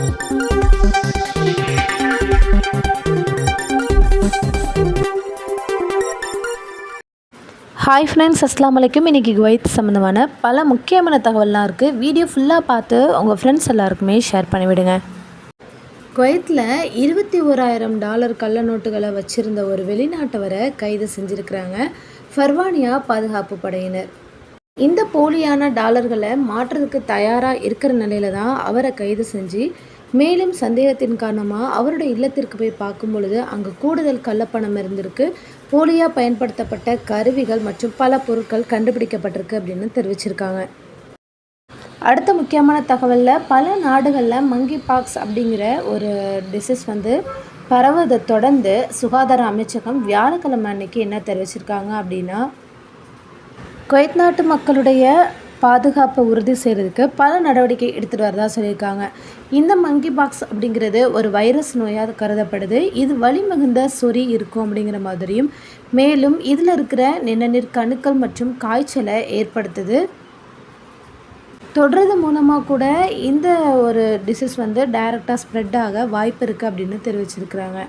Hi friends, அஸ்ஸலாமு அலைக்கும். இன்றைக்கி குவைத் சம்மந்தமான பல முக்கியமான தகவல்லாம் இருக்குது. வீடியோ ஃபுல்லாக பார்த்து உங்கள் ஃப்ரெண்ட்ஸ் எல்லாருக்குமே ஷேர் பண்ணிவிடுங்க. குவைத்தில் $21,000 கள்ள நோட்டுகளை வச்சுருந்த ஒரு வெளிநாட்டவரை கைது செஞ்சுருக்கிறாங்க ஃபர்வானியா பாதுகாப்பு படையினர். இந்த போலியான டாலர்களை மாற்றுறதுக்கு தயாராக இருக்கிற நிலையில தான் அவரை கைது செஞ்சு, மேலும் சந்தேகத்தின் காரணமாக அவருடைய இல்லத்திற்கு போய் பார்க்கும் பொழுது அங்கே கூடுதல் கள்ளப்பணம் இருந்திருக்கு, போலியாக பயன்படுத்தப்பட்ட கருவிகள் மற்றும் பல பொருட்கள் கண்டுபிடிக்கப்பட்டிருக்கு அப்படின்னு தெரிவிச்சிருக்காங்க. அடுத்த முக்கியமான தகவலில், பல நாடுகளில் மங்கி பாக்ஸ் அப்படிங்கிற ஒரு டிசீஸ் பரவதை தொடர்ந்து சுகாதார அமைச்சகம் வியாழக்கிழமை அன்னைக்கு என்ன தெரிவிச்சிருக்காங்க அப்படின்னா, குவைத் நாட்டு மக்களுடைய பாதுகாப்பை உறுதி செய்கிறதுக்கு பல நடவடிக்கை எடுத்துகிட்டு வரதா சொல்லியிருக்காங்க. இந்த மங்கி பாக்ஸ் அப்படிங்கிறது ஒரு வைரஸ் நோயாக கருதப்படுது. இது வலி மிகுந்த சொறி இருக்கும் அப்படிங்கிற மாதிரியும், மேலும் இதில் இருக்கிற நிணநீர் கணுக்கள் மற்றும் காய்ச்சலை ஏற்படுத்துது. தொடுறது மூலமாக கூட இந்த ஒரு டிசீஸ் டைரெக்டாக ஸ்ப்ரெட் ஆக வாய்ப்பு இருக்குது அப்படின்னு தெரிவிச்சிருக்கிறாங்க.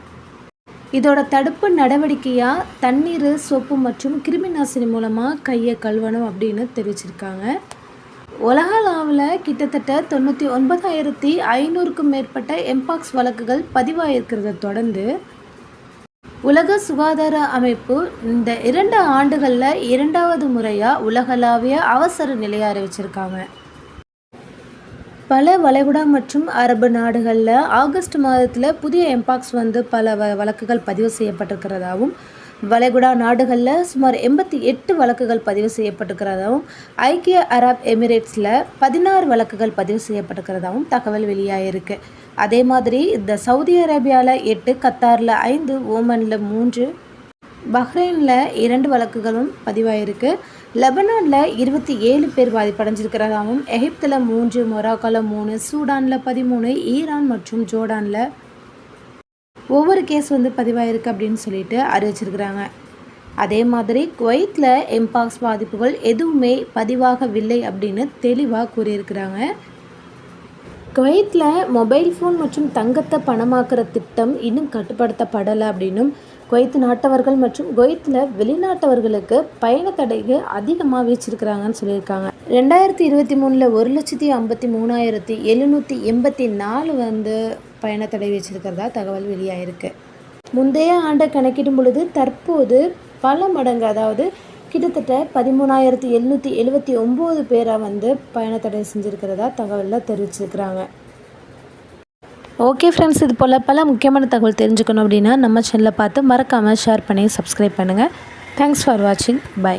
இதோட தடுப்பு நடவடிக்கையாக தண்ணீர், சோப்பு மற்றும் கிருமி நாசினி மூலமாக கையை கழுவணும் அப்படின்னு தெரிவிச்சிருக்காங்க. உலக அளவில் கிட்டத்தட்ட 99,500க்கும் மேற்பட்ட எம்பாக்ஸ் வழக்குகள் பதிவாகிருக்கிறத தொடர்ந்து உலக சுகாதார அமைப்பு இந்த 2 ஆண்டுகளில் 2வது முறையாக உலகளாவிய அவசர நிலையை அறிவிச்சிருக்காங்க. பல வளைகுடா மற்றும் அரபு நாடுகளில் ஆகஸ்ட் மாதத்தில் புதிய எம்பாக்ஸ் பல வழக்குகள் பதிவு செய்யப்பட்டிருக்கிறதாகவும், வளைகுடா நாடுகளில் சுமார் 88 வழக்குகள் பதிவு செய்யப்பட்டிருக்கிறதாகவும், ஐக்கிய அரப் எமிரேட்ஸில் 16 வழக்குகள் பதிவு செய்யப்பட்டிருக்கிறதாகவும் தகவல் வெளியாகிருக்கு. அதே மாதிரி இந்த சவுதி அரேபியாவில் 8, கத்தாரில் 5, ஓமனில் 3, பஹ்ரைனில் 2 வழக்குகளும் பதிவாயிருக்கு. லெபனானில் 27 பேர் பாதிப்படைஞ்சிருக்கிறதாகவும், எகிப்தில் 3, மொராக்கோவில் 3, சூடானில் 13, ஈரான் மற்றும் ஜோர்டானில் ஒவ்வொரு கேஸ் பதிவாயிருக்கு அப்படின்னு சொல்லிட்டு அறிவிச்சிருக்கிறாங்க. அதே மாதிரி குவைத்தில் எம்பாக்ஸ் பாதிப்புகள் எதுவுமே பதிவாகவில்லை அப்படின்னு தெளிவாக கூறியிருக்கிறாங்க. குவைத்தில் மொபைல் ஃபோன் மற்றும் தங்கத்தை பணமாக்குற திட்டம் இன்னும் கட்டுப்படுத்தப்படலை அப்படின்னும், குவைத் நாட்டவர்கள் மற்றும் குவைத்தில் வெளிநாட்டவர்களுக்கு பயண தடைக்கு அதிகமாக வீச்சிருக்கிறாங்கன்னு சொல்லியிருக்காங்க. 2023 1,53,784 பயண தடை வீச்சிருக்கிறதா தகவல் வெளியாகிருக்கு. முந்தைய ஆண்டை கணக்கிடும் பொழுது தற்போது பல மடங்கு, அதாவது கிட்டத்தட்ட 13,779 பேரை பயண தடை செஞ்சுருக்கிறதா தகவலில் தெரிவிச்சிருக்கிறாங்க. ஓகே ஃப்ரெண்ட்ஸ், இது போல் பல முக்கியமான தகவல் தெரிஞ்சுக்கணும் அப்படின்னா நம்ம சேனலை பார்த்து மறக்காமல் ஷேர் பண்ணி சப்ஸ்கிரைப் பண்ணுங்கள். தேங்க்ஸ் ஃபார் வாட்சிங். பை.